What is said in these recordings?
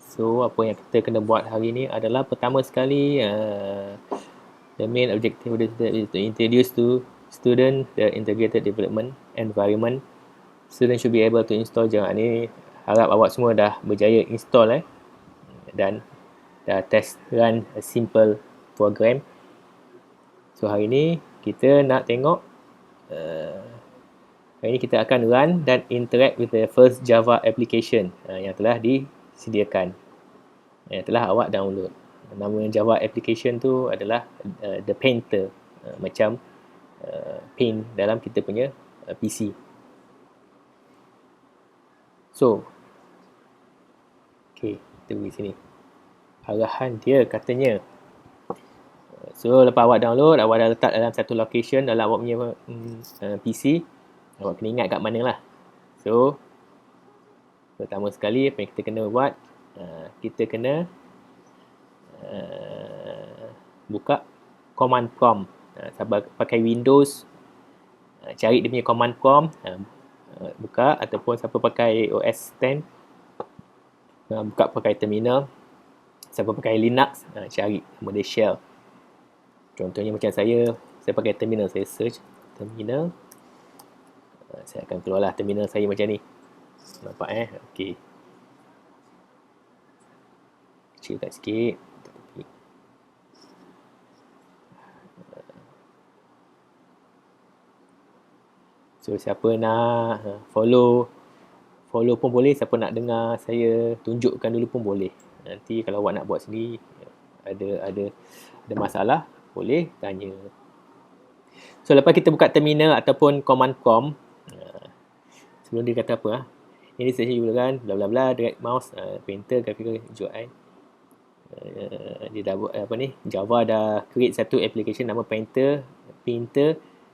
So apa yang kita kena buat hari ni adalah pertama sekali the main objective is to introduce to student the integrated development environment. Student should be able to install je. Ni harap awak semua dah berjaya install dan dah test run a simple program. So hari ni kita nak tengok hari ni kita akan run dan interact with the first Java application yang telah disediakan, yang telah awak download. Nama Java application tu adalah The Painter, macam paint dalam kita punya PC. So, okay, kita pergi sini. Arahan dia katanya, so lepas awak download, awak dah letak dalam satu location dalam awak punya PC. Awak kena ingat kat mana lah. So, pertama sekali apa yang kita kena buat, kita kena buka command prompt. Sabar pakai Windows, cari dia punya command prompt, buka, ataupun siapa pakai OS X, buka pakai terminal. Siapa pakai Linux, cari nama dia shell. Contohnya macam saya pakai terminal, saya search terminal, saya akan keluarlah terminal saya macam ni. Nampak okey. Kecilkan sikit. So siapa nak follow pun boleh, siapa nak dengar saya tunjukkan dulu pun boleh. Nanti kalau awak nak buat sendiri, ada masalah, boleh tanya. So lepas kita buka terminal ataupun command prompt, sebelum dia kata apa ini search dulu kan, bla bla bla, drag mouse, painter, graphical UI. Dia dah buat Java dah create satu application nama painter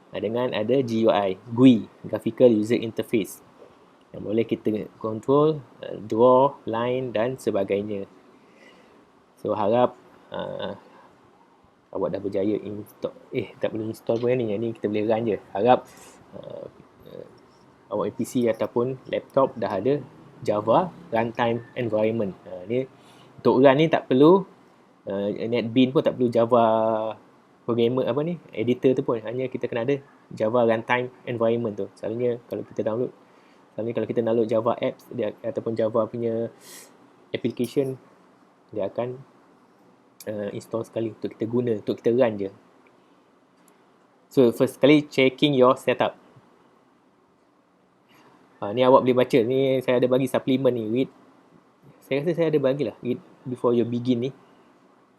dengan ada GUI, graphical user interface, yang boleh kita control, draw, line dan sebagainya. So harap awak dah berjaya install. Tak boleh install pun ni kita boleh run je. Harap awak PC ataupun laptop dah ada Java runtime environment. Ni untuk run ni tak perlu NetBeans pun, tak perlu Java programmer editor tu pun, hanya kita kena ada Java runtime environment tu. Selalunya kalau kita download Java apps ataupun Java punya application, dia akan install sekali untuk kita guna, untuk kita run je. So first sekali checking your setup. Ni awak boleh baca, ni saya ada bagi suplemen ni, read. Saya rasa saya ada bagilah read before you begin ni.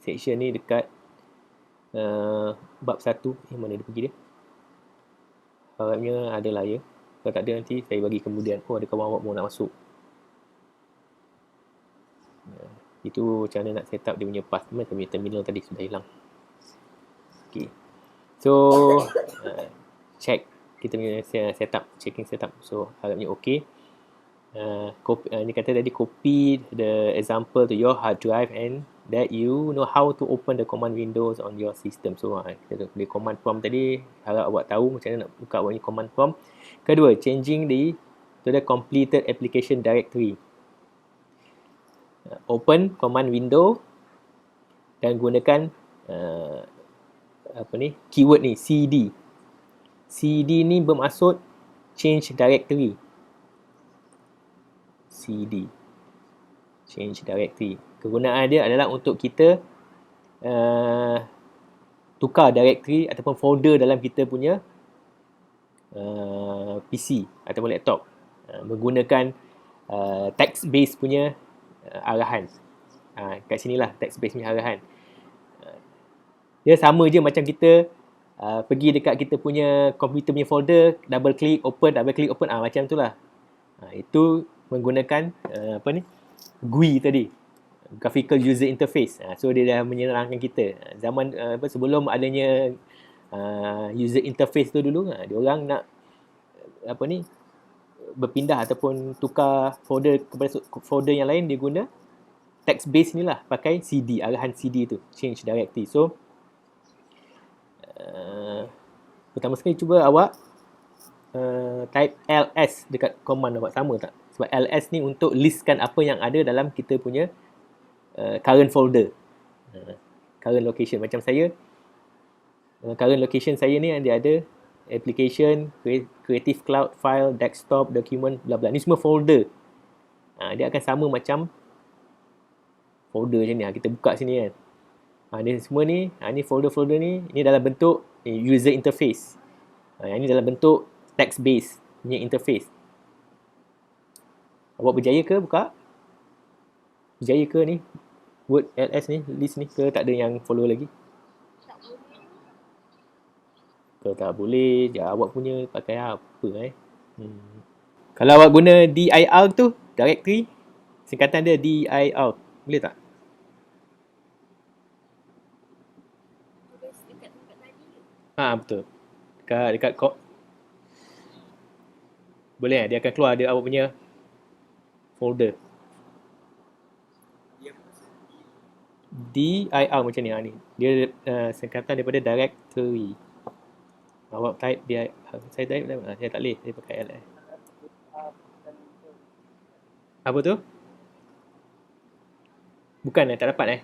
Section ni dekat bab 1. Mana dia pergi dia? Harapnya adalah ya. Kalau tak ada nanti saya bagi kemudian. Ada kawan awak mau nak masuk. Itu macam mana nak set up dia punya path. Macam terminal tadi sudah hilang. Okay. So check kita punya setup, checking setup. So harapnya okey. Ni kata tadi copy the example to your hard drive and that you know how to open the command windows on your system. So kita boleh command prompt tadi, harap awak tahu macam mana nak buka awak ni command prompt. Kedua, changing to the completed application directory. Open command window dan gunakan keyword ni cd. CD ni bermaksud change directory. CD, change directory. Kegunaan dia adalah untuk kita tukar directory ataupun folder dalam kita punya PC ataupun laptop menggunakan text based punya arahan. Kat sinilah text based punya arahan. Dia sama je macam kita pergi dekat kita punya komputer punya folder, double click open, macam itulah. Itu menggunakan GUI tadi, graphical user interface. So dia dah menyerangkan kita. Zaman sebelum adanya user interface tu dulu, dia orang nak berpindah ataupun tukar folder kepada folder yang lain, dia guna text base ni lah, pakai CD, arahan CD tu, change directory. So pertama sekali cuba awak type ls dekat command awak, sama tak? Sebab ls ni untuk listkan apa yang ada dalam kita punya current folder. Current location. Macam saya, current location saya ni dia ada application, creative cloud, file, desktop, document, bla bla. Ni semua folder. Dia akan sama macam folder macam ni. Kita buka sini kan. Dia semua ni, ni folder-folder ni dalam bentuk user interface. Yang ni dalam bentuk text based punya interface. Awak berjaya ke buka? Berjaya ke ni? Word ls ni, list ni ke tak ada yang follow lagi? Kalau tak boleh, awak punya pakai apa Kalau awak guna dir tu, directory, singkatan dia dir, boleh tak? Betul. Dekat boleh dia akan keluar dia awak punya folder. dir macam ni. Dia singkatan daripada directory. Awak type dir. Saya type saya tak boleh. Saya pakai ls. Apa tu? Bukan tak dapat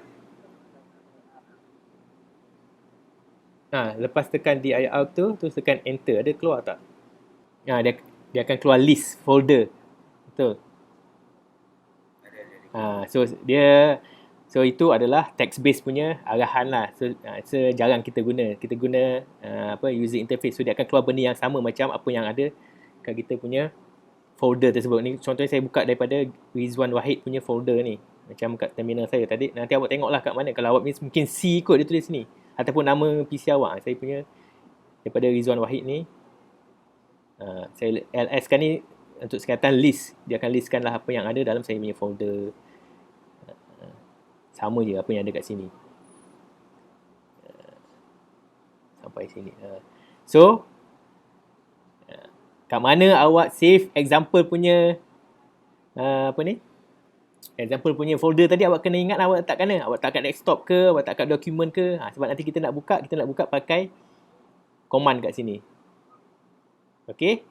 lepas tekan dir tu, terus tekan enter. Ada keluar tak? Dia akan keluar list folder. Betul. So itu adalah text based punya arahan lah. So jarang kita guna. Kita guna user interface. So dia akan keluar benda yang sama macam apa yang ada kat kita punya folder tersebut. Ni contohnya saya buka daripada Rizwan Wahid punya folder ni. Macam kat terminal saya tadi. Nanti awak tengoklah kat mana. Kalau awak mungkin C kot dia tulis ni. Ataupun nama PC awak. Saya punya daripada Rizwan Wahid ni. Saya ls kan ni untuk sekatan list. Dia akan listkan lah apa yang ada dalam saya punya folder. Sama je apa yang ada kat sini. Sampai sini. So, kat mana awak save example punya example punya folder tadi, awak kena ingat awak letak kat mana. Awak letak kat desktop ke, awak letak kat dokumen ke. Sebab nanti kita nak buka pakai command kat sini. Okay,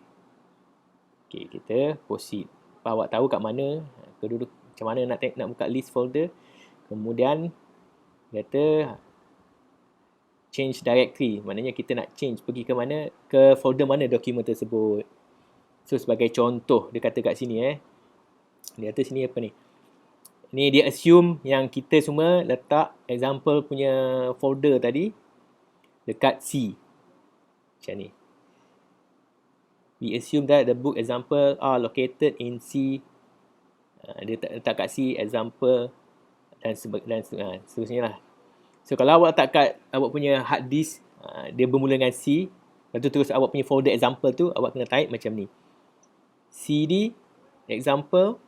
kita proceed. Awak tahu kat mana, macam mana nak buka list folder. Kemudian kata change directory. Maknanya kita nak change pergi ke mana, ke folder mana dokumen tersebut. So sebagai contoh dia kata kat sini dia kata sini apa ni? Ni dia assume yang kita semua letak example punya folder tadi dekat C. Macam ni. We assume that the book example are located in C. Dia letak kat C example dan seterusnya lah. So kalau awak letak kat awak punya hard disk, dia bermula dengan C, lepas tu terus awak punya folder example tu awak kena type macam ni. cd example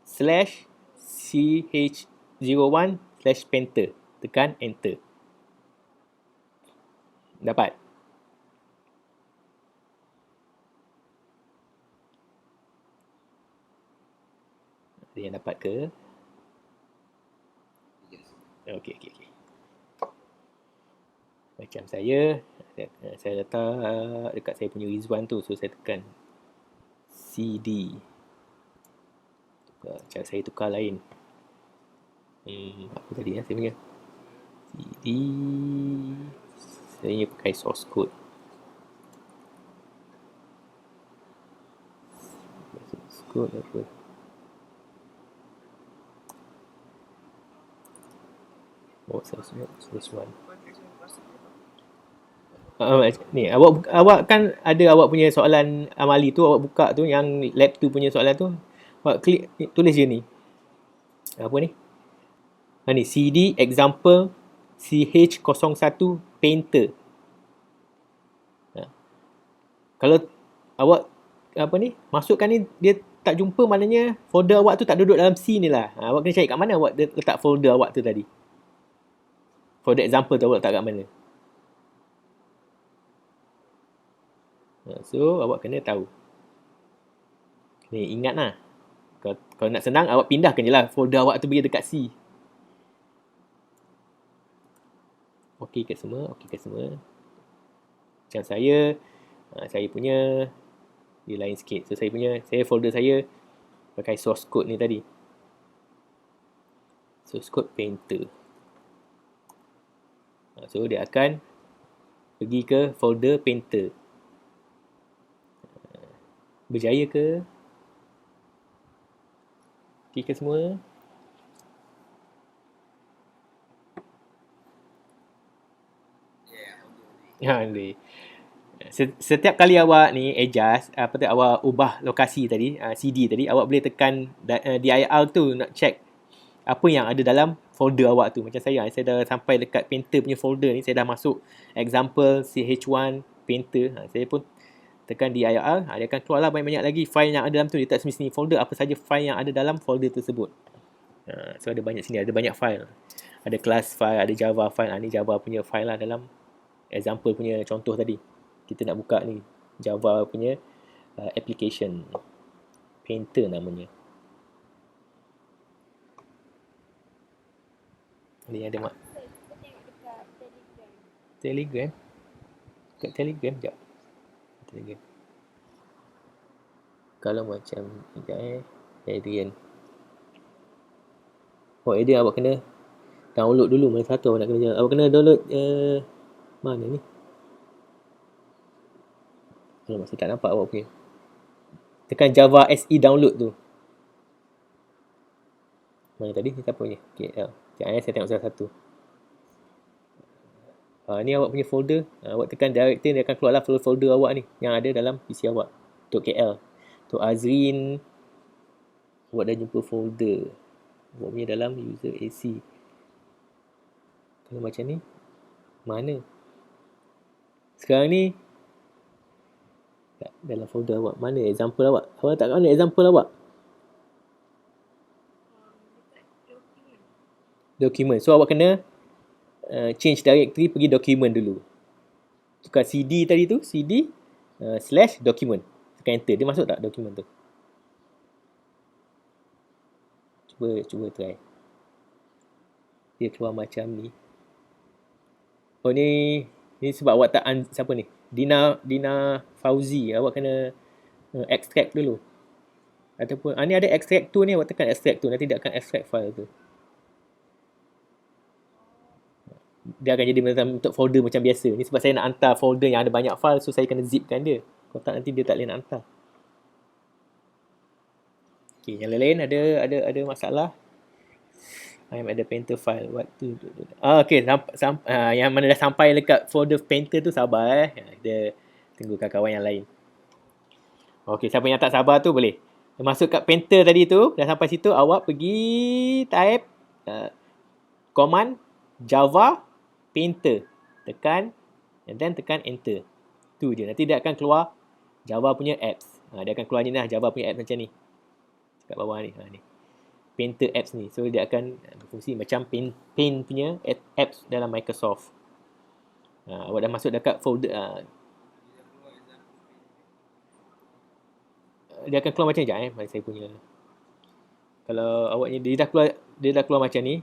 /ch01/painter. Tekan enter. Dapat? Ada yang dapat ke? Okey. Macam saya letak dekat saya punya Rizwan tu. So saya tekan CD. Cara saya tukar lain. Apa tadi saya punya? CD. Saya pakai source code. Source code apa? Source one. Ni awak kan ada awak punya soalan amali tu, awak buka tu yang lab 2 punya soalan tu, awak klik tulis je ni. Apa ni? Ni cd example ch01 painter. Kalau awak masukkan ni dia tak jumpa, maknanya folder awak tu tak duduk dalam C ni lah. Awak kena cari kat mana awak letak folder awak tu tadi. Folder example tu awak letak kat mana. So awak kena tahu. Ni ingat lah. Kalau nak senang, awak pindahkan je lah folder awak tu pergi dekat C. Okey ke semua? Macam saya punya dia lain sikit. So saya folder saya pakai source code ni tadi. Source code Painter. So dia akan pergi ke folder Painter. Berjaya ke? Okey ke semua? Boleh. Setiap kali awak ni adjust, awak ubah lokasi tadi, CD tadi, awak boleh tekan dir tu nak check apa yang ada dalam folder awak tu. Macam saya dah sampai dekat Painter punya folder ni, saya dah masuk example CH1 Painter. Saya pun tekan dir, dia akan keluarlah banyak-banyak lagi file yang ada dalam tu. Dia tak semestinya folder, apa saja file yang ada dalam folder tersebut. So ada banyak sini, ada banyak file. Ada class file, ada Java file. Ni Java punya file lah dalam example punya contoh tadi. Kita nak buka ni Java punya application. Painter namanya. Ni ada mak. Telegram. Kat Telegram sekejap. Telegram. Kalau macam Adrian. Adrian awak kena download dulu. Mana satu awak nak kena awak kena download mana ni? Kalau masih tak nampak awak punya. Tekan Java SE download tu. Mana tadi? Ni siapa punya? KL. Sekejap saya tengok salah satu. Ni awak punya folder. Awak tekan directory, dia akan keluarlah folder awak ni yang ada dalam PC awak. Untuk KL. Untuk Azrin, awak dah jumpa folder. Awak punya dalam user AC. Kalau macam ni, mana? Sekarang ni, dalam folder awak. Mana example awak? Awak tak mana example awak? Document. So awak kena change directory, pergi document dulu. Tukar CD tadi tu, CD / document. Tekan enter. Dia masuk tak document tu? Cuba try. Dia keluar macam ni. Ni sebab awak tak siapa ni? Dina Fauzi. Awak kena extract dulu. Ataupun ni ada extract tu ni, awak tekan extract tu, nanti dia akan extract file tu. Dia akan jadi untuk folder macam biasa. Ni sebab saya nak hantar folder yang ada banyak file, so saya kena zipkan dia. Kalau tak nanti dia tak boleh nak hantar. Okey, yang lain ada masalah. I'm at the Painter file. What to do? Okey, yang mana dah sampai dekat folder Painter tu sabar Kita tunggu kawan-kawan yang lain. Okey, siapa yang tak sabar tu boleh masuk kat Painter tadi tu, dah sampai situ awak pergi type command Java Painter. Tekan and then tekan enter. Tu je. Nanti dia akan keluar Java punya apps. Dia akan keluar ni lah Java punya apps macam ni. Kat bawah ni. Ni. Painter apps ni. So dia akan berfungsi macam Paint punya apps dalam Microsoft. Awak dah masuk dekat folder. Dia akan keluar macam ni. Sekejap saya punya. Kalau awak ni dia dah keluar macam ni.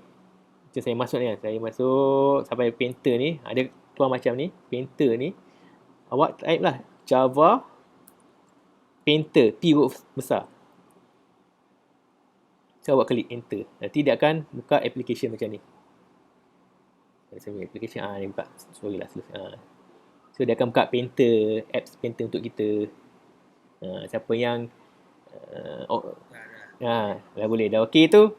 Macam saya masuk ni kan. Saya masuk sampai Painter ni. Dia keluar macam ni. Painter ni. Awak type lah Java Painter. P huruf besar. So awak klik enter. Nanti dia akan buka application macam ni. Saya punya application. Dia buka. Sorry lah. So dia akan buka Painter. Apps Painter untuk kita. Siapa yang dah boleh. Dah okey tu.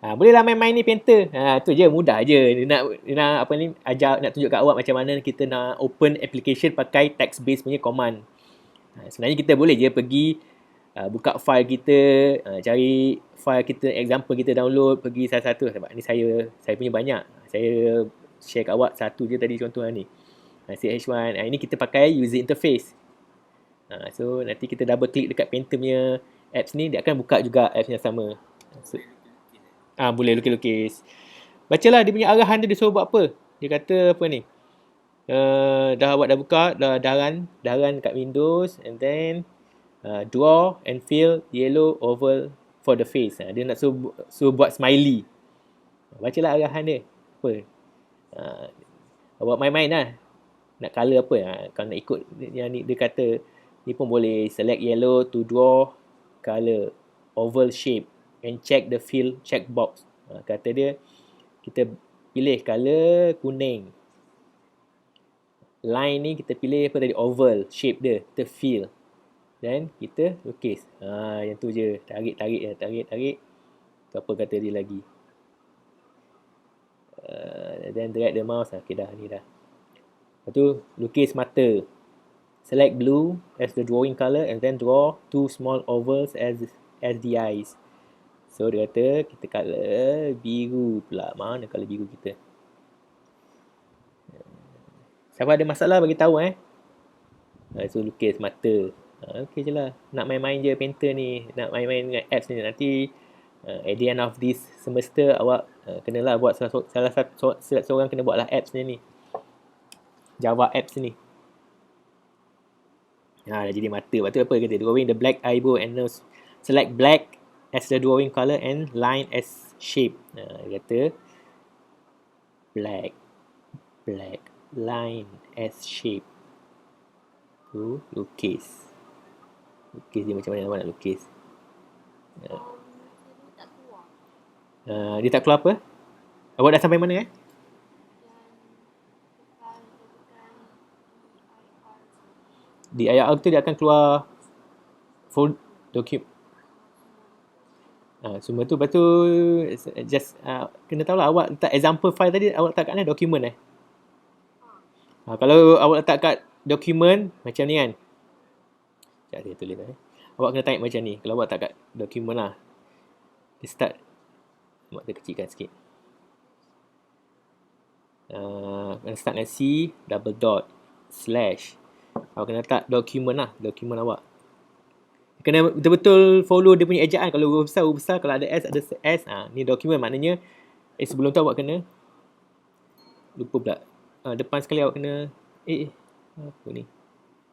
Bolehlah main-main ni Painter. Tu je. Mudah je. Dia nak apa ni, ajar, nak tunjuk kat awak macam mana kita nak open application pakai text based punya command. Sebenarnya kita boleh je pergi buka file kita, cari file kita, example kita download, pergi satu-satu. Sebab ni saya punya banyak. Saya share kat awak satu je tadi contoh ni. CH1. Ini kita pakai user interface. So nanti kita double click dekat Painter punya apps ni, dia akan buka juga apps yang sama. So, boleh lukis-lukis. Bacalah dia punya arahan dia suruh buat apa. Dia kata apa ni? Awak dah buka, daran kat Windows, and then draw and fill yellow oval for the face. Dia nak suruh buat smiley. Bacalah arahan dia. Apa? Awak main-main lah. Nak colour apa? Kalau nak ikut yang ni, dia kata ni pun boleh select yellow to draw colour. oval shape and check the fill checkbox. Kata dia, kita pilih color kuning. Line ni kita pilih apa tadi, oval shape dia, kita fill. Dan kita lukis. Yang tu je. Tarik. Tu apa kata dia lagi. Then drag the mouse. Okay dah, ni dah. Lepas tu, lukis mata. Select blue as the drawing color and then draw 2 small ovals as the eyes. So dia kata kita color biru pula. Mana color biru kita? Siapa ada masalah bagi tahu So lukis mata. Okay je lah. Nak main-main je painter ni. Nak main-main dengan apps ni. Nanti at the end of this semester awak kenalah buat salah satu seorang kena buatlah apps ni. Java apps ni. Dah jadi mata. Lepas tu apa kata? Drawing the black eyebrow and nose. Select black as the drawing color and line as shape. Dia kata black line as shape. Tu lukis. Lukis dia macam mana awak nak lukis? Dia tak keluar apa? Awak dah sampai mana Di IR tu dia akan keluar full document. Semua tu. Lepas tu just kena tahu lah awak letak example file tadi, awak letak kat mana? Dokumen kalau awak letak kat dokumen macam ni kan. Sekejap saya tulis Awak kena type macam ni. Kalau awak letak kat dokumen lah. Dia start. Awak kecilkan sikit. Kena start dengan C double dot slash. Awak kena letak dokumen lah. Dokumen awak. Kena betul-betul follow dia punya ejaan. Kalau huruf besar. Kalau ada S, ada S. Ni dokumen maknanya sebelum tu awak kena lupa pula. Depan sekali awak kena apa ni?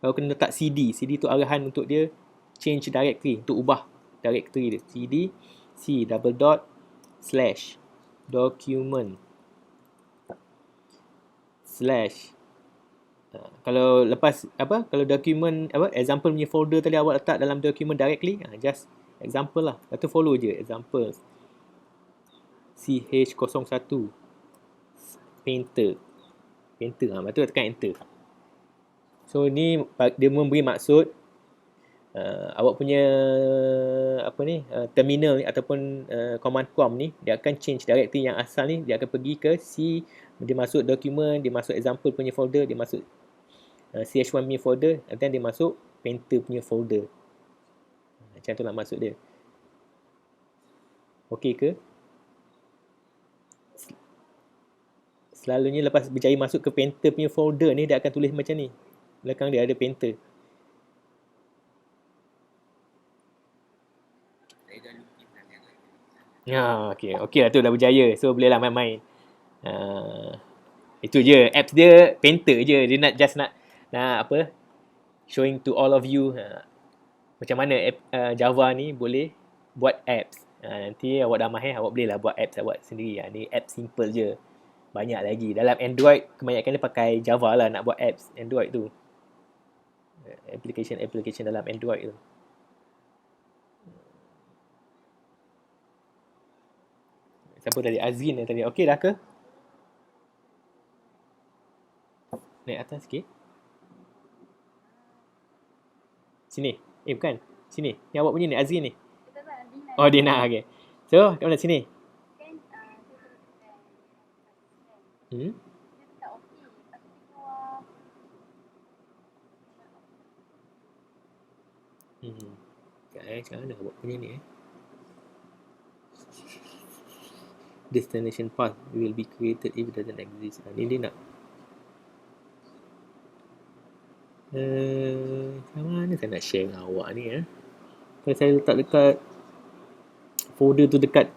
Awak kena letak CD. CD tu arahan untuk dia change directory. Untuk ubah directory dia. CD C double dot slash document slash. Kalau lepas kalau dokumen example punya folder tadi awak letak dalam dokumen directly, just example lah. Lepas tu follow je example CH01 painter. Lepas tu tekan enter. So ni dia memberi maksud awak punya terminal ni ataupun command prompt ni dia akan change directory yang asal ni, dia akan pergi ke C, dia masuk dokumen, dia masuk example punya folder, dia masuk CH1 punya folder, and then dia masuk painter punya folder. Macam tu lah maksud dia. Okey ke? Selalunya lepas berjaya masuk ke painter punya folder ni, dia akan tulis macam ni. Belakang dia ada painter. Okey lah tu dah berjaya. So boleh lah main-main. Itu je. Apps dia painter je. Dia nak showing to all of you macam mana Java ni boleh buat apps. Nanti awak dah mahir, awak boleh lah buat apps awak sendiri. Ni apps simple je. Banyak lagi. Dalam Android, kebanyakan dia pakai Java lah nak buat apps Android tu. Application dalam Android tu. Siapa tadi? Azrin tadi. Okey dah ke? Naik atas sikit. Sini. Bukan. Sini. Ni awak punya ni. Azrin ni. Oh, dia nak. Okay. So, kat mana sini? Macam mana awak punya ni destination path will be created if it doesn't exist. Ni dia nak macam mana saya nak share dengan awak ni Kalau saya letak dekat folder tu dekat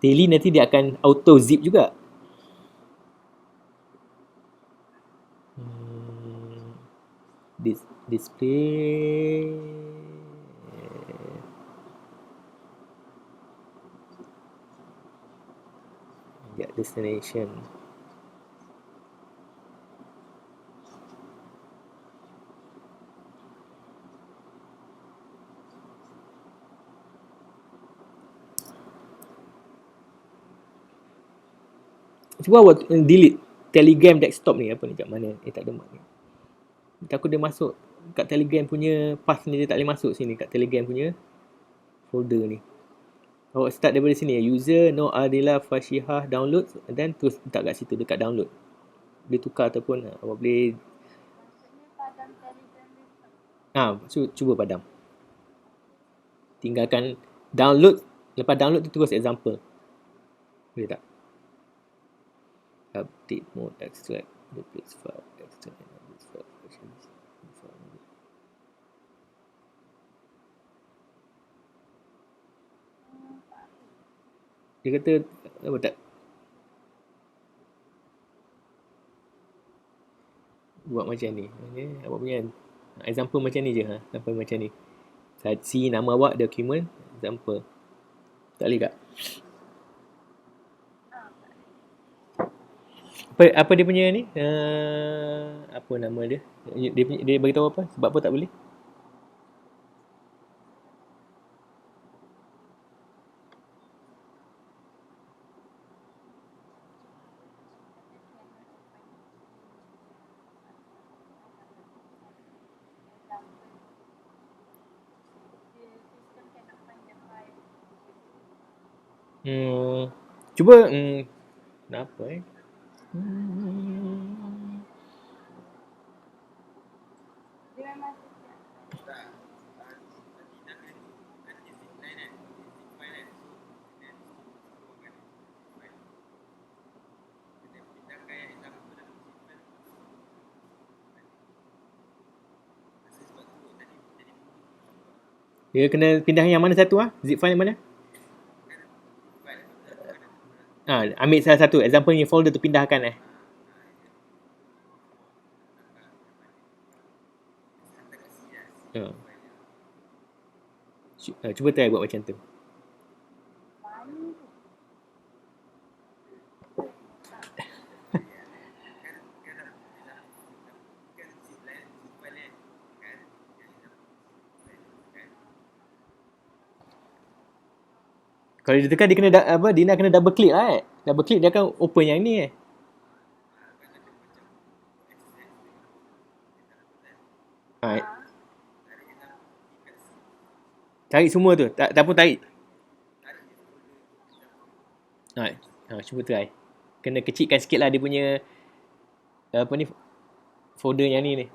daily, nanti dia akan auto zip juga. Display destination. Cuba awak delete Telegram desktop ni. Apa ni, kat mana? Tak ada mak ni. Takut dia masuk kat Telegram punya path ni, dia tak boleh masuk sini kat Telegram punya folder ni. Awak start daripada sini, user no Adila Fashihah download, dan terus letak kat situ dekat download. Boleh tukar ataupun awak boleh cuba padam. Tinggalkan download, lepas download tu terus example. Boleh tak? Update mode, extract, replace file, extract, replace file, dia kata apa tak? Buat macam ni. Okay, awak punya example macam ni je. Sampai macam ni. Si nama awak, document, example. Tak boleh tak? Apa dia punya ni? Apa nama dia? Dia beritahu apa? Sebab apa tak boleh? Cuba kenapa dia kena pindah yang mana satu zip file yang mana? Ambil salah satu example ni, folder tu pindahkan cuba try buat macam tu. Kalau dia tekan, dia kena dia nak kena double click lah double click dia akan open yang ni tarik semua tu, tak pun tarik. Cuba try. Kena kecilkan sikit lah dia punya apa ni, folder yang ni.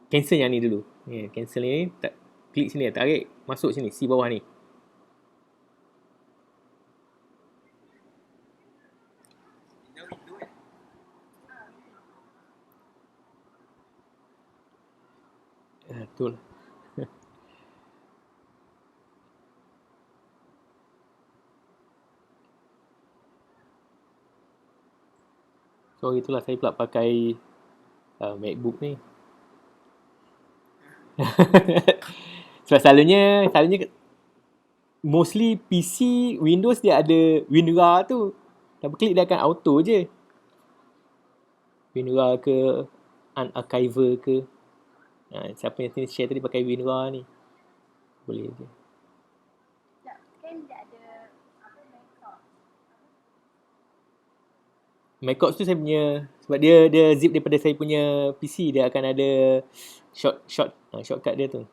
Cancel yang ni dulu. Cancel ni, tak klik sini, tarik masuk sini, si bawah ni. Betul. So itulah saya pula pakai MacBook ni. Sebab selalunya mostly PC Windows dia ada WinRAR tu. Double klik dia akan auto je. WinRAR ke Unarchiver ke. Siapa yang share tadi pakai WinRAR ni, boleh je. Macox tu saya punya, sebab dia zip daripada saya punya PC, dia akan ada shortcut dia tu.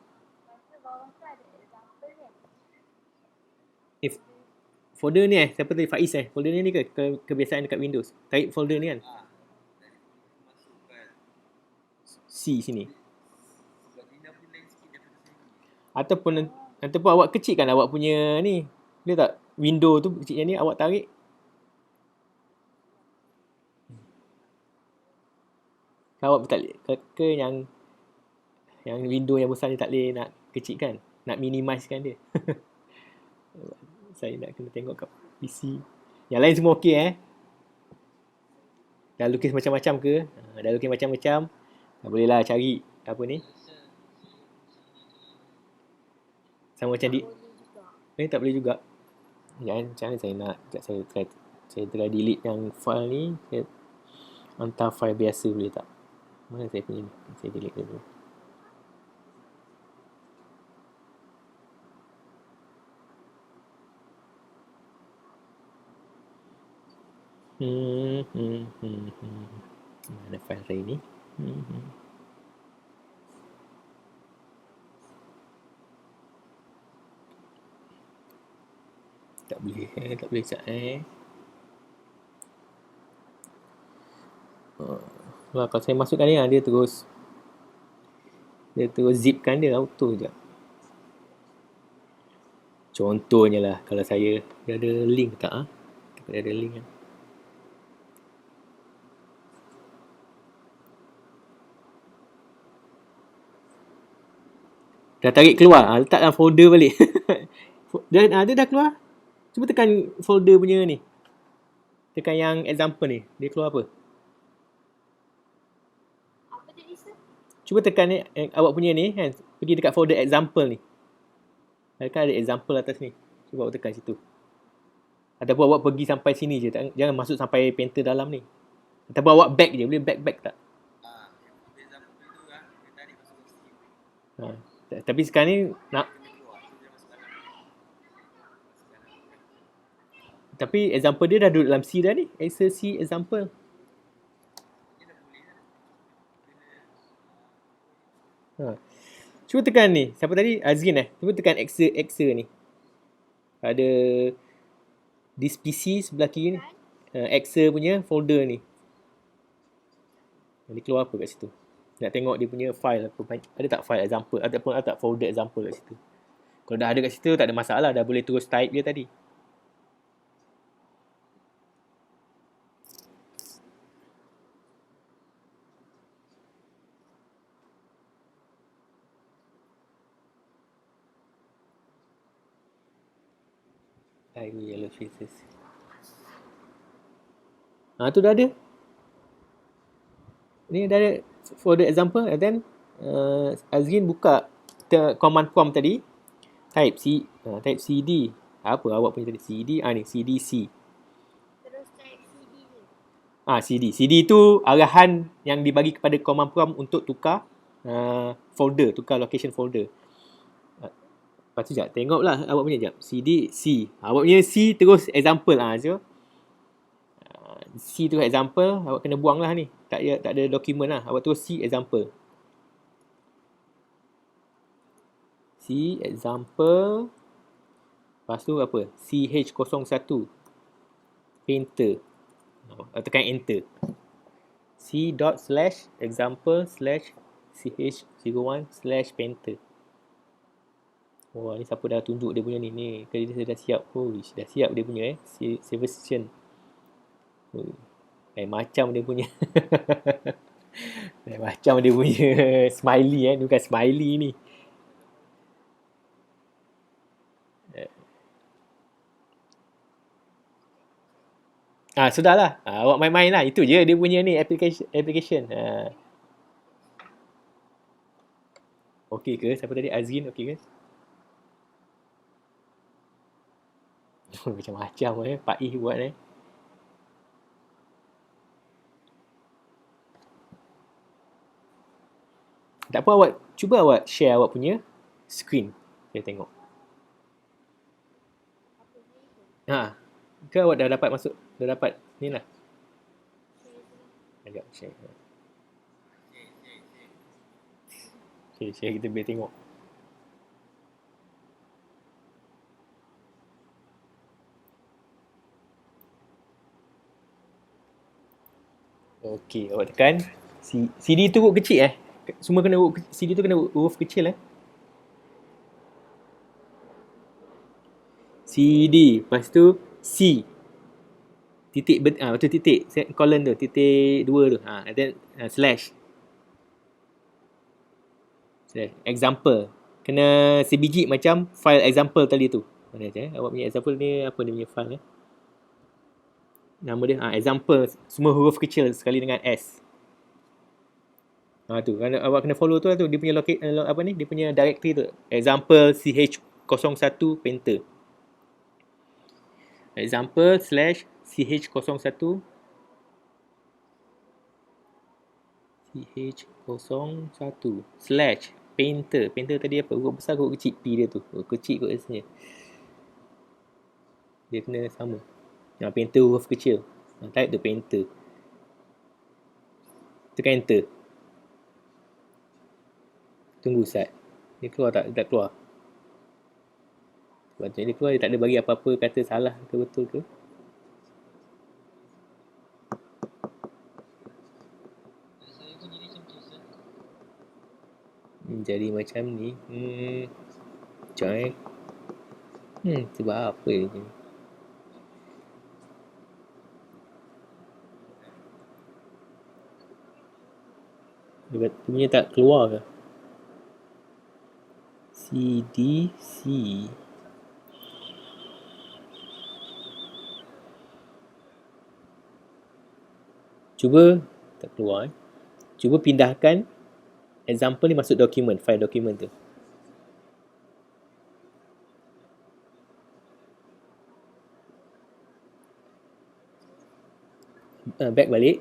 Folder ni siapa tadi, Faiz folder ni ke kebiasaan dekat Windows, tarik folder ni kan, C sini, ataupun awak kecilkan awak punya ni, boleh tak, window tu kecil yang ni awak tarik. Kalau awak tak boleh ke yang window yang besar ni tak boleh nak kecilkan, nak minimizekan dia. Saya nak kena tengok kat PC. Yang lain semua okey Dah lukis macam-macam ke? Dah lukis macam-macam. Bolehlah cari apa ni? Sama macam tak boleh juga. Macam mana saya nak? Saya try delete yang file ni. Saya hantar file biasa, boleh tak? Mana saya punya ni? Saya delete dulu. Mana file saya ni? Tak boleh tak boleh sekejap kalau saya masukkan ni dia terus zipkan dia auto je. Contohnya lah kalau saya dia ada link tak dia ada link kan. Dah tarik keluar, letak dalam folder balik. dia dah keluar. Cuba tekan folder punya ni. Tekan yang example ni. Dia keluar apa? Apa tadi sir? Cuba tekan ni, awak punya ni kan. Pergi dekat folder example ni. Kan ada example atas ni. Cuba awak tekan situ. Ataupun awak pergi sampai sini je. Jangan masuk sampai painter dalam ni. Ataupun awak back je. Boleh back tak? Tapi sekarang ni nak tapi example dia dah duduk dalam C dah ni. Excel C example. Cuba tekan ni. Siapa tadi? Azrin Cuba tekan Excel ni. Ada this PC sebelah kiri ni. Excel punya folder ni. Dia keluar apa kat situ? Nak tengok dia punya file apa. Ada tak file example ataupun ada tak folder example kat situ? Kalau dah ada kat situ tak ada masalah, dah boleh terus type dia tadi. Yellow faces. Tu dah ada. Ni dah ada folder example and then Azrin buka command prompt tadi. Type CD. Apa awak punya tadi? CD. Ni CDC. Terus type CD je. CD. CD tu arahan yang dibagi kepada command prompt untuk tukar folder, tukar location folder. Lepas tu sekejap, tengoklah awak punya sekejap. CD, C. Awak punya C terus example so. C tu example, awak kena buang lah ni. Tak ada dokumen lah. Awak terus C example. C example. Lepas tu apa? CH01 painter. Tekan enter. C.example/ch01/painter. Ni siapa dah tunjuk dia punya ni. Kali dia dah siap. Dah siap dia punya save version. Macam dia punya. Macam dia punya smiley bukan smiley ni. Sudahlah. Awak main-main lah. Itu je dia punya ni application. Okey ke? Siapa tadi? Azrin okey ke? Macam-macam Pak Ih buat Tak apa awak cuba awak share awak punya screen. Saya tengok. Ke awak dah dapat masuk? Dah dapat ni lah. Sekejap share. Okay, share kita boleh tengok. Okey, awak tekan CD tu huruf kecil Semua kena CD tu kena huruf kecil CD, lepas tu C. Titik lepas tu titik colon tu, titik 2 tu. And then slash. Example. Kena sebiji macam file example tadi tu. Mana awak punya example ni apa dia punya file Nama dia example semua huruf kecil sekali dengan S. Tu awak kena follow tu dia punya dia punya directory tu. Example ch01 painter. Example/ch01 ch01 CH01 slash painter. Painter tadi apa? Huruf besar ke huruf kecil? P dia tu. Huruf kecil kot rasanya. Dia kena sama. Painter huruf kecil. Type tu painter. Tekan enter. Tunggu Ustaz. Dia keluar tak? Tak keluar. Sebab dia keluar, dia tak ada bagi apa-apa kata salah ke betul ke. Jadi macam ni. Sekejap sebab apa ni? Dia punya tak keluar ke? CDC. Cuba tak keluar. Cuba pindahkan example ni masuk dokumen, file dokumen tu. Back balik.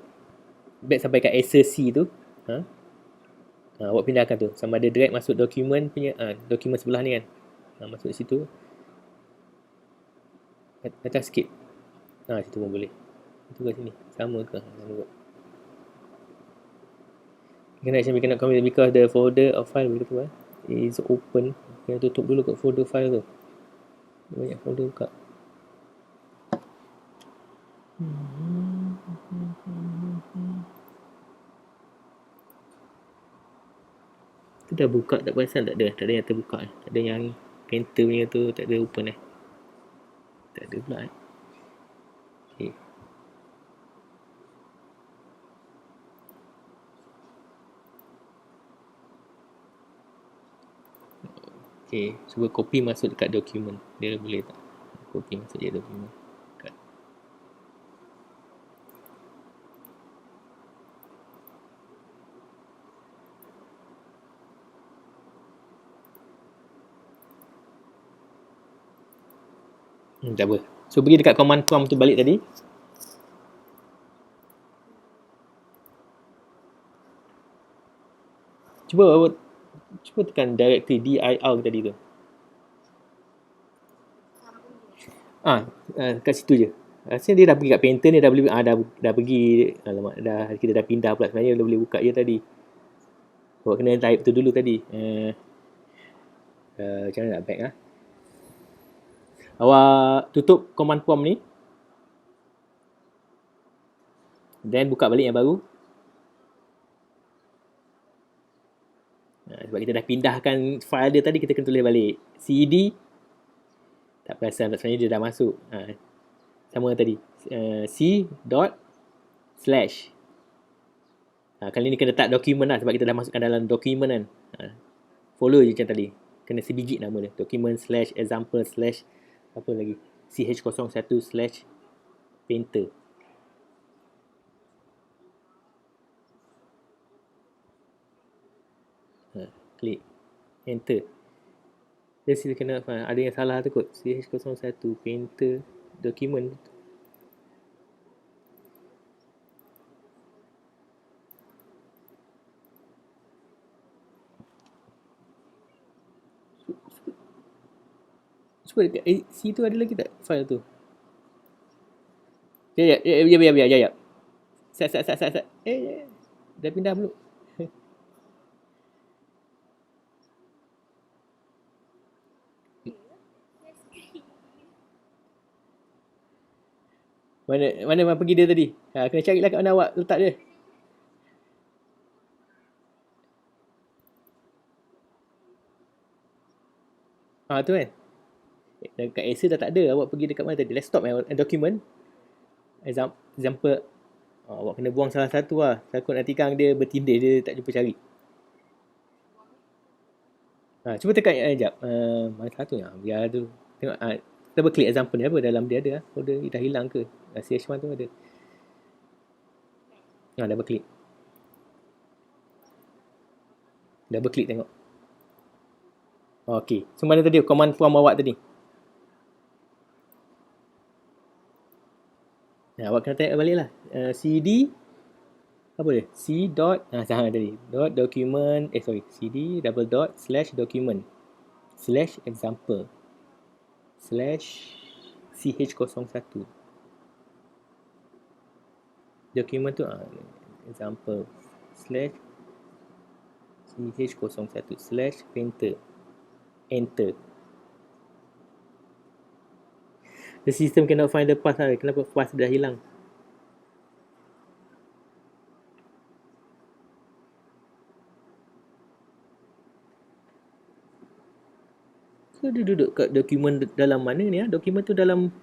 Back sampai kat SC tu. Awak pindahkan tu. Sama ada drag masuk dokumen punya, dokumen sebelah ni kan. Masuk situ. Atas sikit. Situ pun boleh. Itu kat sini. Sama ke? Connection we cannot comment because the folder of file begitu is open. Kena tutup dulu kat folder file tu. Banyak folder buka. Tu dah buka tak perasan tak ada. Tak ada yang terbuka. Tak ada yang painter punya tu tak ada open Tak ada pula Okay. Okay, cuba copy masuk dekat dokumen. Dia boleh tak? Copy masuk je dokumen. Tak apa. So pergi dekat command prompt tu balik tadi. Cuba tekan directory dir tadi tu. Kat situ je. Rasanya dia dah pergi kat painter ni, dah boleh dah pergi. Alamak, kita dah pindah pula. Sebenarnya dia boleh buka je tadi. Awak kena type tu dulu tadi. Macam mana nak back Awak tutup command prompt ni. Then buka balik yang baru. Sebab kita dah pindahkan file dia tadi, kita kena tulis balik. CD. Tak perasan, sebenarnya dia dah masuk. Sama tadi. C dot slash. Kali ni kena letak dokumen lah, sebab kita dah masukkan dalam dokumen kan. Follow je macam tadi. Kena sebiji nama dia. Dokumen slash example slash apa lagi. CH01 slash painter. Klik. Enter. Dia sila kena ada yang salah tu kot. CH01 painter dokumen. Cuba dekat C tu ada lagi tak file tu? Ya. Sat. Dah pindah belum? Mana pergi dia tadi? Kena carilah kat mana awak letak dia. Tu kan. Dekat Excel dah tak ada. Awak pergi dekat mana tadi? Desktop document. Example. Awak kena buang salah satu lah. Takut nanti kan dia bertindih, dia tak jumpa cari. Cuba tekan sekejap. Mana satu yang? Biar tu. Tengok. Double click example ni apa. Dalam dia ada. Folder dah hilang ke? CH1 tu ada. Double click. Double click tengok. Okay. So mana tadi? Command prompt awak tadi. Awak kena tengok balik lah. CD apa dia? C dot, sama tadi. Dot document, cd double dot slash document slash example slash ch01. Document tu example slash ch01 slash painter. Enter. The system cannot find the path lah. Kenapa path dah hilang? So dia duduk kat dokumen dalam mana ni? Dokumen tu dalam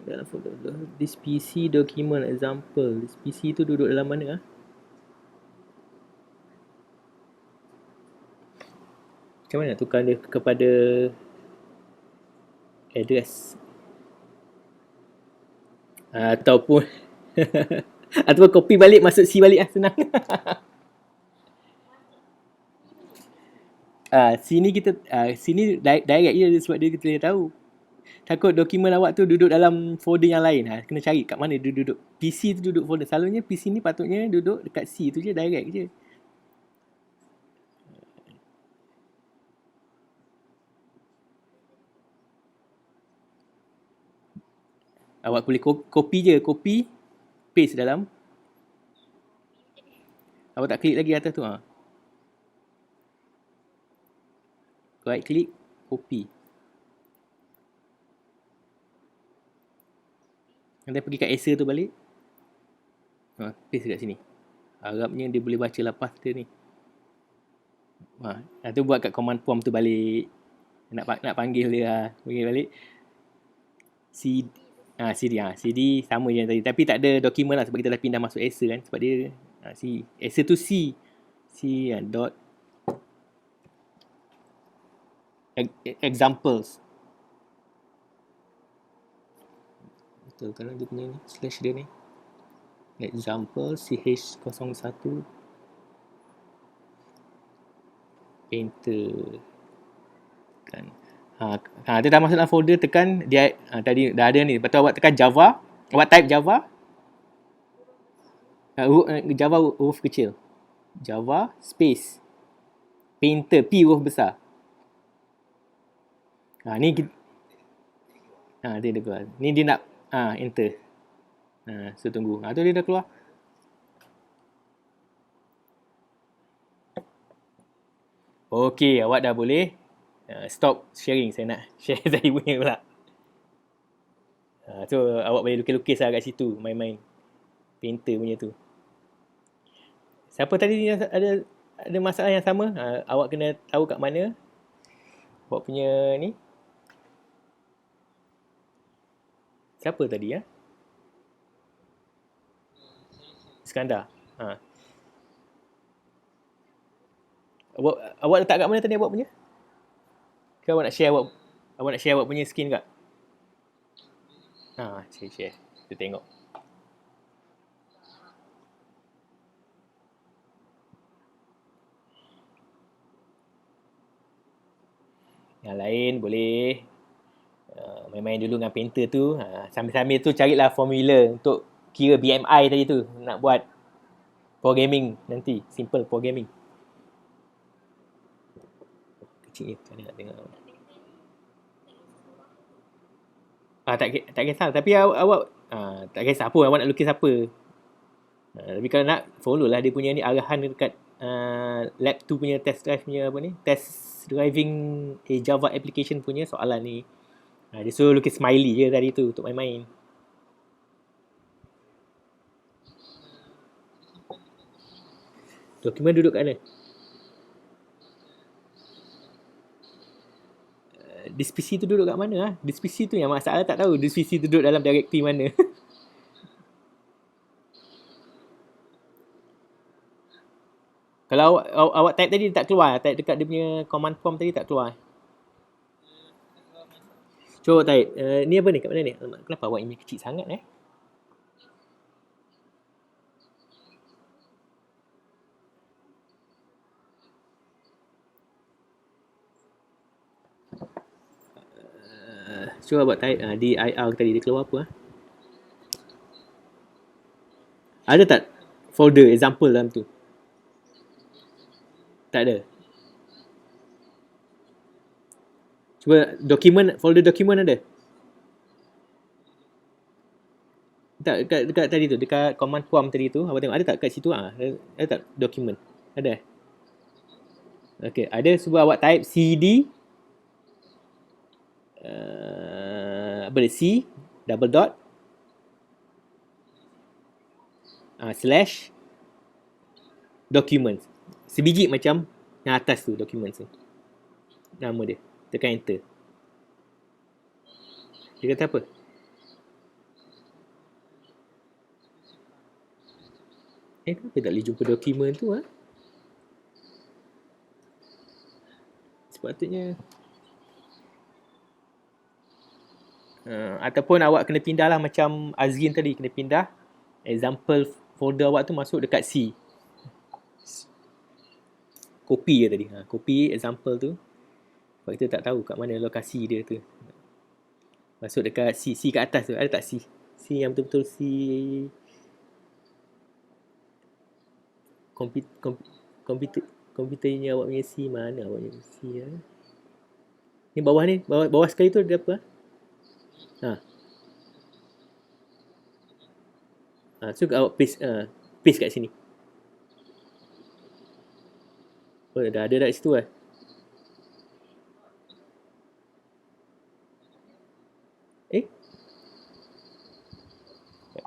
dalam folder this PC document example. This PC tu duduk dalam mana? Macam mana nak tukar dia kepada address? Ataupun ataupun copy balik, masuk C balik senang. Sini kita sini direct je sebab dia kita tahu. Takut dokumen awak tu duduk dalam folder yang lain. Kena cari kat mana dia duduk. PC tu duduk folder. Selalunya PC ni patutnya duduk dekat C tu je, direct je. Awak boleh copy je, copy, paste dalam. Awak tak klik lagi atas tu. Right click, copy. Nanti pergi kat Acer tu balik. Paste kat sini. Harapnya dia boleh baca lepas dia ni. Tu buat kat command prompt tu balik. Nak panggil dia. Panggil balik. CD sama je tadi. Tapi tak ada dokumen lah sebab kita dah pindah masuk Acer kan. Sebab dia Acer tu C dot examples. Betul kalau dia punya ni slash dia ni. Example ch01 painter kan. Dia dah masuk dalam folder, tekan dia tadi dah ada ni. Lepas tu awak tekan Java, awak type Java. Java huruf kecil. Java space painter, P huruf besar. Ni dia dah keluar. Ni dia nak enter. So tunggu. Tu dia dah keluar. Okey, awak dah boleh stop sharing. Saya nak share saya punya pula. So awak boleh lukis-lukis lah kat situ, main-main painter punya tu. Siapa tadi ada masalah yang sama? Awak kena tahu kat mana awak punya ni. Siapa tadi Iskandar. Awak letak kat mana tadi awak punya? Ke awak nak share awak punya screen kat? Share. Kita tengok. Yang lain boleh main-main dulu dengan painter tu. Sambil-sambil tu carilah formula untuk kira BMI tadi tu. Nak buat programming nanti. Simple programming. Kecil ni. Nak tengok. Tak kisah. Tapi awak tak kisah pun awak nak lukis apa. Tapi kalau nak, follow lah dia punya ni arahan dekat lab 2 punya test drive punya apa ni. Test driving Java application punya soalan ni. Dia suruh lukis smiley je tadi tu untuk main-main. Dokumen duduk kat mana? This PC tu duduk kat mana? This PC tu yang masalah, tak tahu this PC tu duduk dalam directory mana. Kalau awak type tadi tak keluar, type dekat dia punya command prompt tadi tak keluar. Cuba type. Ni apa ni? Kat mana ni? Kenapa awak ini kecil sangat Cuba buat type dir tadi dia keluar apa Ada tak folder example dalam tu? Tak ada. Cuba folder dokumen ada? Tak, dekat tadi tu, dekat command prompt tadi tu, awak tengok ada tak kat situ ada tak dokumen? Ada. Okey, ada, cuba awak type cd apa dia, C double dot slash documents. Sebiji macam yang atas tu, documents tu. Nama dia. Tekan enter. Dia kata apa? Kenapa tak boleh jumpa dokumen tu Sepatutnya ataupun awak kena pindah lah macam Azrin tadi, kena pindah example folder awak tu masuk dekat C. Copy je tadi. Copy example tu. Sebab kita tak tahu kat mana lokasi dia tu. Masuk dekat C kat atas tu. Ada tak C? C yang betul-betul C. Komputernya awak punya C mana awak punya C Ni bawah ni, bawah sekali tu ada apa? So awak paste kat sini. Oh, dah ada kat situ kat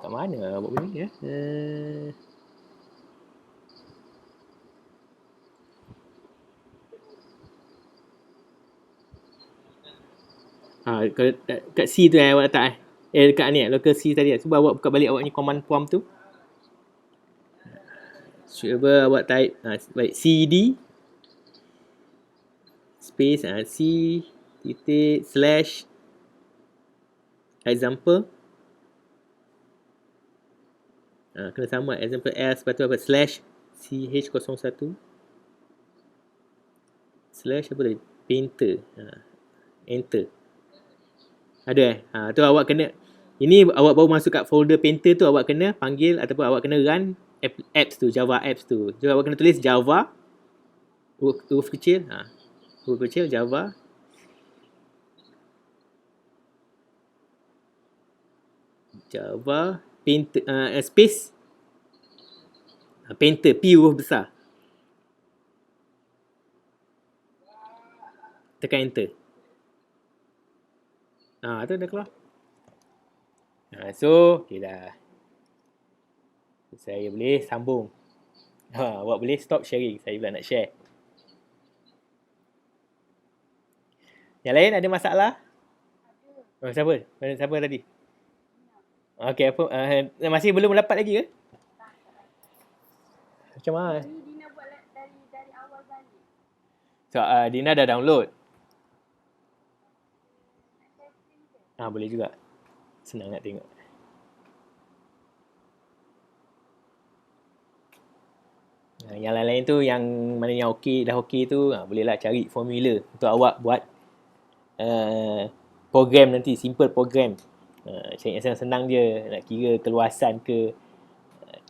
mana awak punya kat C tu awak letak dekat ni local C tadi. Cuba awak buka balik awak ni command prompt tu. Cuba awak type baik cd space C titik slash example. Kena sama example S, lepas tu apa slash ch01 slash apa tadi, painter. Enter. Ada tu awak kena, ini awak baru masuk kat folder painter tu, awak kena panggil ataupun awak kena run apps tu, Java apps tu. So awak kena tulis Java huruf kecil Java painter space painter, P huruf besar. Tekan enter. Tu dah keluar. So okay dah. Saya boleh sambung. Awak boleh stop sharing. Saya pula nak share. Yang lain ada masalah? Siapa? Siapa tadi? Okey, apa masih belum dapat lagi ke? Macam mana? Dina buat dari awal balik. So, Dina dah download. Boleh juga. Senang nak tengok. Yang lain-lain tu, yang mana yang dah okey tu, bolehlah cari formula untuk awak buat program nanti, simple program. Yang senang-senang je, nak kira keluasan ke.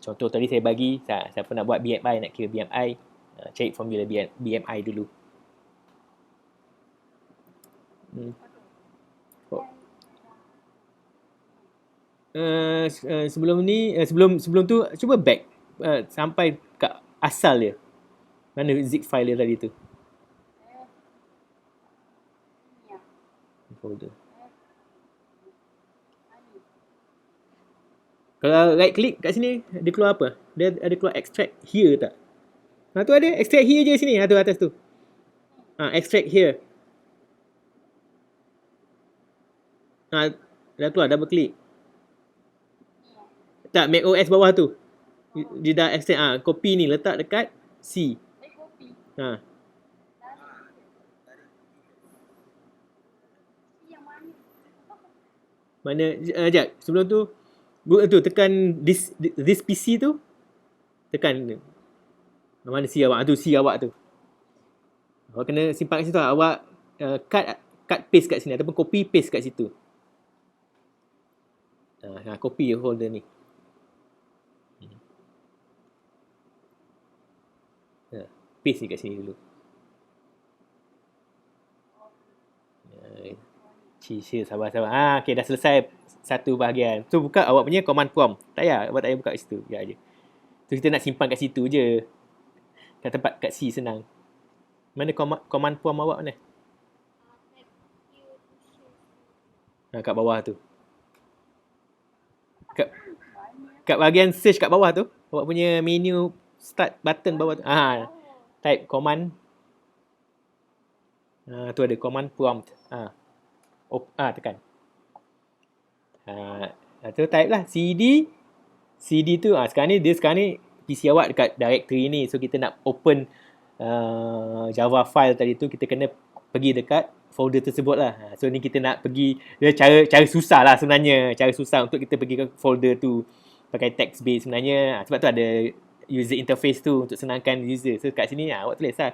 Contoh tadi saya bagi, siapa nak buat BMI, nak kira BMI, cari formula BMI dulu. Sebelum tu cuba back sampai kat asal dia. Mana zip file dia tadi tu? Folder. Kalau right click kat sini, dia keluar apa? Dia ada keluar extract here tak? Tu ada extract here je sini. Tu atas tu. Extract here. Dah keluar, double click. Tak, Mac OS bawah tu. Dia dah extract. Copy ni, letak dekat C. Copy. Mana, sekejap. Sebelum tu, tekan this PC tu. Tekan. Mana C awak? Tu C awak tu. Awak kena simpan kat situ. Awak cut paste kat sini. Ataupun copy paste kat situ. Copy folder ni. paste ni kat sini dulu. Cik, sabar. Okay, dah selesai satu bahagian. So, buka awak punya command prompt. Tak payah, awak tak payah buka kat situ. Ya je. So, kita nak simpan kat situ je. Kat tempat, kat C senang. Mana command prompt awak mana? Kat bawah tu. Kat bahagian search kat bawah tu. Awak punya menu start button bawah tu. Type command. Tu ada command prompt. Tekan. Tu type lah CD tu sekarang ni PC awak dekat directory ni, so kita nak open Java file tadi tu, kita kena pergi dekat folder tersebut lah. So ni kita nak pergi, dia cara susah lah sebenarnya, cara susah untuk kita pergi ke folder tu pakai text based sebenarnya. Sebab tu ada user interface tu untuk senangkan user. So kat sini awak tulis lah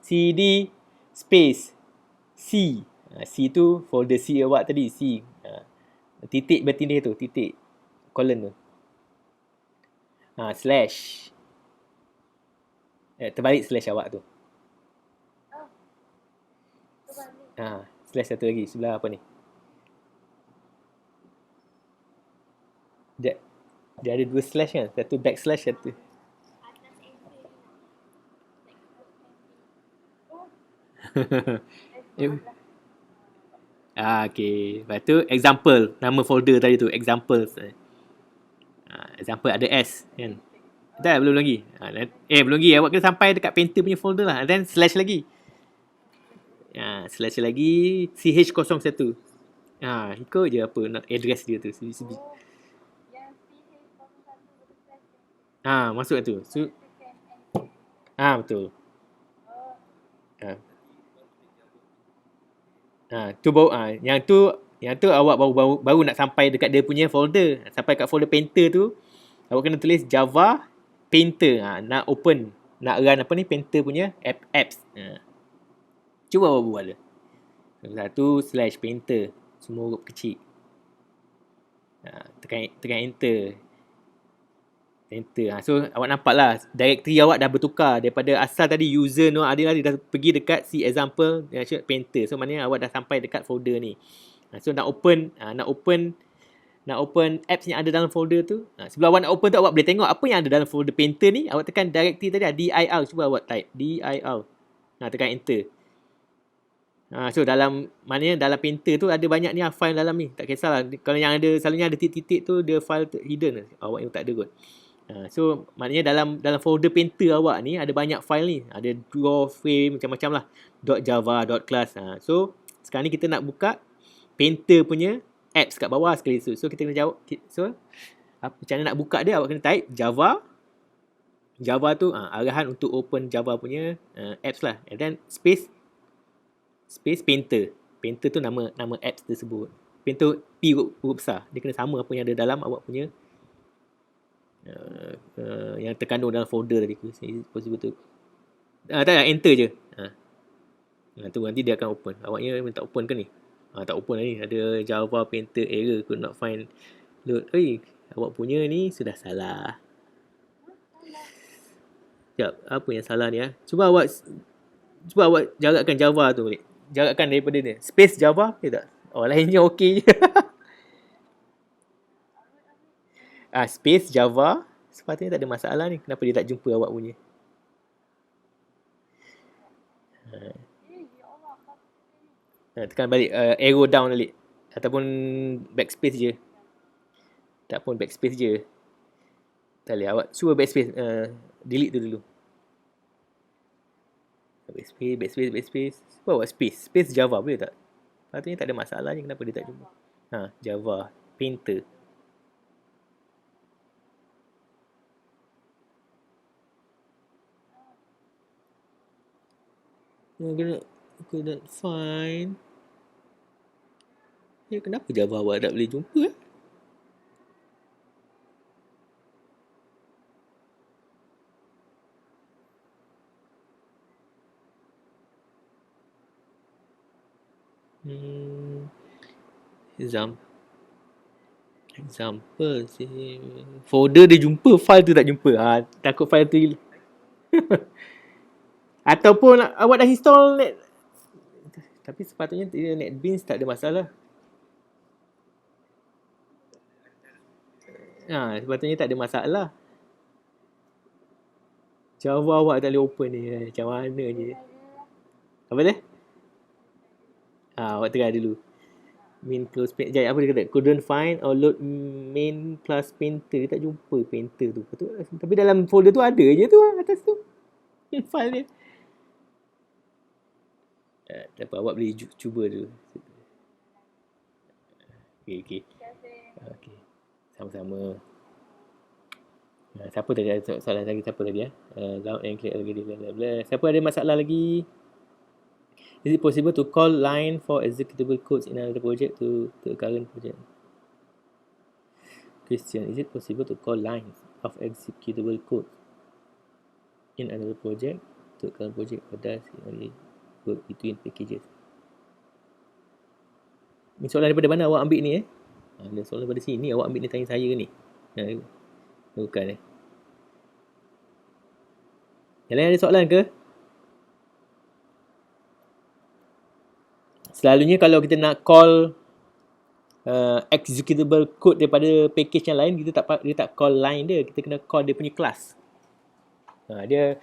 CD space C. C tu folder C awak tadi, C. Titik bertindih tu, titik colon tu. Slash. Terbalik slash awak tu. Slash satu lagi sebelah apa ni? Dia ada dua slash kan? Satu backslash, satu. Okay. Lepas tu example, nama folder tadi tu, examples. Example ada S kan. Dah belum lagi. Belum lagi. Awak kena sampai dekat painter punya folder lah. Then slash lagi. Slash lagi CH01. Ikut je apa address dia tu. Masuk tu. So, betul. Tu baru yang tu awak baru nak sampai dekat dia punya folder. Sampai kat folder painter tu, awak kena tulis Java painter. Nak open, nak run apa ni painter punya apps. Cuba awak buat dia. Satu slash painter, semua huruf kecil. Tekan enter. So awak nampak lah directory awak dah bertukar daripada asal tadi user no ada dah pergi dekat si example painter. So maknanya awak dah sampai dekat folder ni. So nak open apps yang ada dalam folder tu. Sebelum awak nak open tu, awak boleh tengok apa yang ada dalam folder painter ni. Awak tekan directory tadi dir. Cuba awak type dir. Tekan enter. So maknanya dalam painter tu ada banyak ni file dalam ni. Tak kisahlah. Kalau yang ada selalunya ada titik-titik tu dia file hidden. Awak yang tak ada kot. So maknanya dalam folder painter awak ni ada banyak file ni. Ada draw frame macam-macam lah. .java, .class. So sekarang ni kita nak buka painter punya apps kat bawah sekali tu. So kita kena jawab. So macam mana nak buka dia, awak kena type Java tu arahan untuk open Java punya apps lah. And then space painter. Painter tu nama apps tersebut. Painter P huruf besar. Dia kena sama apa yang ada dalam awak punya yang terkandung dalam folder tadi tu. Tak payah, enter je. Tu nanti dia akan open. Awaknya minta open ke ni? Tak open lah ni. Ada Java painter error, could not find load. Awak punya ni sudah salah. Sekejap, apa yang salah ni? Cuba awak jarakkan Java tu balik. Jarakkan daripada ni. Space Java, okey tak? Lainnya okey je. Space Java, sepatutnya tak ada masalah ni. Kenapa dia tak jumpa awak punya? Tekan balik arrow down balik. Ataupun backspace je. Tak pun backspace je. Tak boleh, awak cuba backspace. Delete tu dulu. Backspace. Cuba awak space Java, boleh tak? Patutnya tak ada masalah ni. Kenapa dia tak jumpa? Java painter. Couldn't find. Kenapa Java awak tak boleh jumpa? Example. Folder dia jumpa, file tu tak jumpa. Takut file tu Ataupun awak dah install net, tapi sepatutnya NetBeans tak ada masalah. Sepatutnya tak ada masalah. Java awak tak boleh open ni, macam mana je. Apa dia? Awak tengah dulu. Main close paint. Jap, apa dia kata? Couldn't find or load main plus painter. Dia tak jumpa painter tu. Tapi dalam folder tu ada je tu atas tu. File dia. Tak apa, awak boleh cuba dulu. Okay. Okay. Sama-sama. Siapa tadi ada soalan lagi? Siapa tadi loud and clear lagi. Siapa ada masalah lagi? Is it possible to call line for executable codes in another project to a current project? Question, is it possible to call line of executable code in another project to a current project, or does it only work between packages? Ni soalan daripada mana awak ambil ni Ada soalan daripada sini awak ambil ni, tanya saya ke ni? Bukan Yang lain ada soalan ke? Selalunya kalau kita nak call executable code daripada package yang lain, dia tak call line dia, kita kena call dia punya class. Dia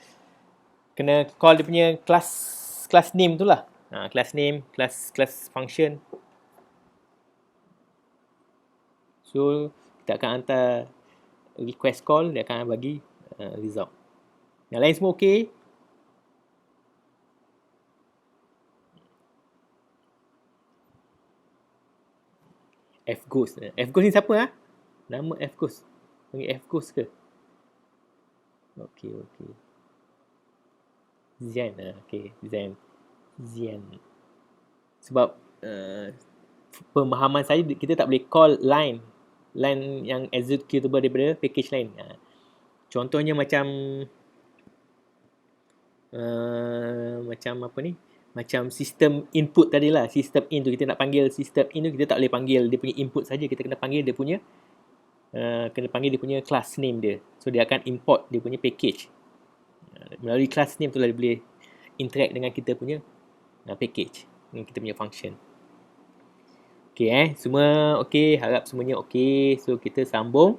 kena call dia punya class name tu lah. Class name, class function. So kita akan hantar request call, dia akan bagi result. Yang lain semua okey. Fghost ni siapa Nama Fghost. Panggil Fghost ke? Okey. Zian okey, Zian. Sebab pemahaman saya, kita tak boleh call line yang executable daripada package lain. Contohnya macam apa ni? Macam sistem input tadi lah. Sistem in tu, kita nak panggil sistem in tu, kita tak boleh panggil dia punya input saja. Kita kena panggil dia punya class name dia. So dia akan import dia punya package. Melalui class name tu lah dia boleh interact dengan kita punya package, dengan kita punya function. Okay semua okay, harap semuanya okay. So kita sambung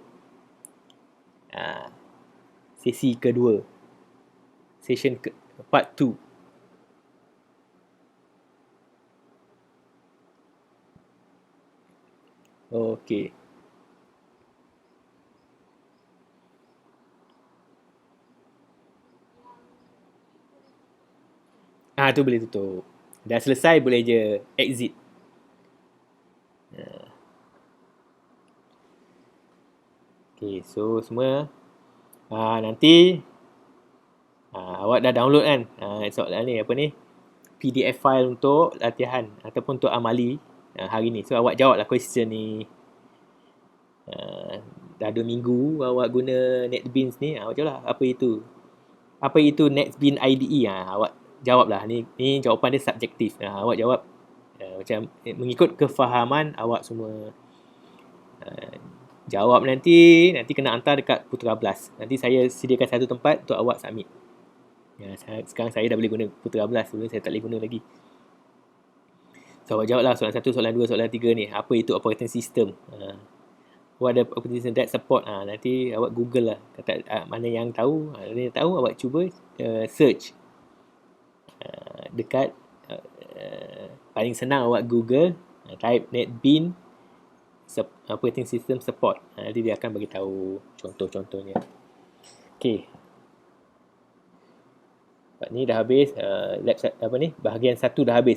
sesi kedua, session part 2. Okay. Tu boleh tutup. Dah selesai boleh je exit. Okay, so semua nanti awak dah download kan soalan ni, apa ni, PDF file untuk latihan ataupun untuk amali hari ni. So awak jawablah question ni. Dah 2 minggu awak guna NetBeans ni, awak jawablah apa itu NetBeans IDE. Awak jawablah. Ni jawapan dia subjektif. Awak jawab macam mengikut kefahaman awak semua. Jawab nanti kena hantar dekat Putra Blast. Nanti saya sediakan satu tempat untuk awak submit. Sekarang saya dah boleh guna Putra Blast, sebelum saya tak boleh guna lagi. So awak jawablah soalan 1, soalan 2, soalan 3 ni. Apa itu operating system? What are the operating system that support? Nanti awak Google lah. Kata mana yang tahu, awak cuba search dekat paling senang awak Google, type NetBeans operating system support. Nanti dia akan bagi tahu contoh-contohnya. Okay. Ni dah habis lab bahagian 1 dah habis.